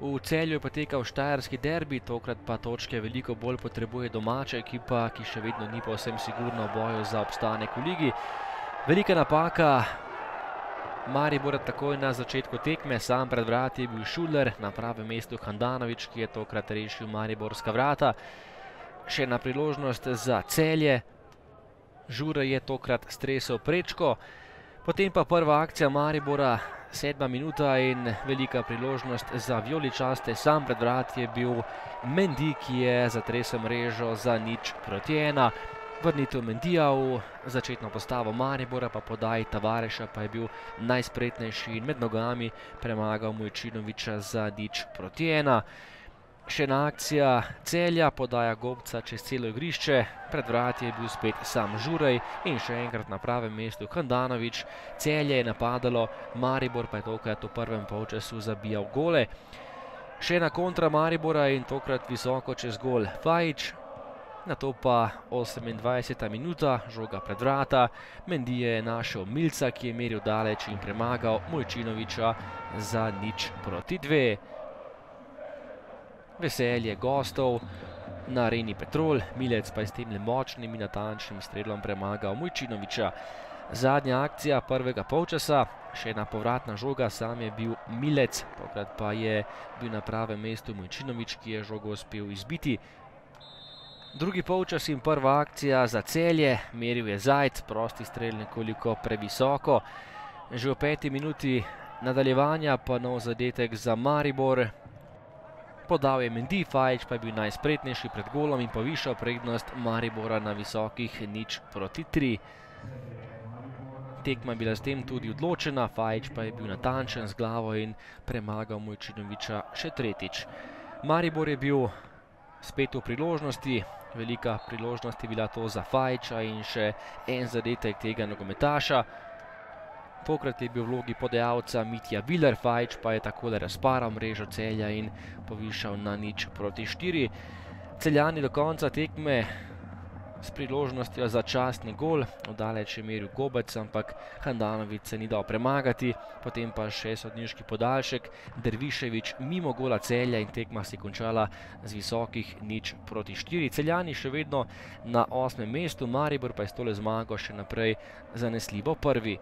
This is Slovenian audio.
V Celju je potekal štajerski derbi, tokrat pa točke veliko bolj potrebuje domača ekipa, ki še vedno ni povsem sigurna v boju za obstanek v ligi. Velika napaka Maribora takoj na začetku tekme, sam pred vrati je bil Šuler, na pravem mestu Handanović, ki je tokrat rešil mariborska vrata. Še ena priložnost za Celje, Žure je tokrat stresel prečko, potem pa prva akcija Maribora, 7. minuta in velika priložnost za vijoličaste, sam pred vrati je bil Mendy, ki je zatresel mrežo za 0:1. Vrnitev Mendija v začetno postavo Maribora, pa podaj Tavareša pa je bil najspretnejši in med nogami premagal Mujčinovića za 0:1. Še ena akcija Celja, podaja Gobca čez celo igrišče, pred vrati je bil spet sam Žurej in še enkrat na pravem mestu Handanović. Celje je napadalo, Maribor pa je tokrat v prvem polčasu zabijal gole. Še ena kontra Maribora in tokrat visoko čez gol Fajić. Nato pa 28. minuta, žoga pred vrata, Mendy je našel Milca, ki je meril daleč in premagal Mujčinovića za 0:2. Veselje gostov na areni Petrol, Milec pa je s tem le močnim in natančnim strelom premagal Mujčinovića. Zadnja akcija prvega polčasa, še ena povratna žoga, sam je bil Milec, tokrat pa je bil na pravem mestu Mujčinović, ki je žogo uspel izbiti. Drugi polčas in prva akcija za Celje, meril je Zajc, prosti strel nekoliko previsoko. Že v 5. minuti nadaljevanja pa nov zadetek za Maribor. Podal je Mendy, Fajić pa je bil najspretnejši pred golom in povišal prednost Maribora na visokih 0:3. Tekma je bila s tem tudi odločena, Fajić pa je bil natančen z glavo in premagal Mujčinovića še tretjič. Maribor je bil spet v priložnosti, velika priložnost je bila to za Fajića in še en zadetek tega nogometaša. Tokrat je bil v vlogi podajalca Mitja Viler, Fajić pa je takole razparal mrežo Celja in povišal na 0:4. Celjani do konca tekme s priložnostjo za častni gol, oddaleč je meril Gobec, ampak Handanović se ni dal premagati, potem pa še sodniški podaljšek, Dervišević mimo gola Celja in tekma se je končala z visokih 0:4. Celjani še vedno na 8. mestu, Maribor pa je s tole zmago še naprej zanesljivo prvi.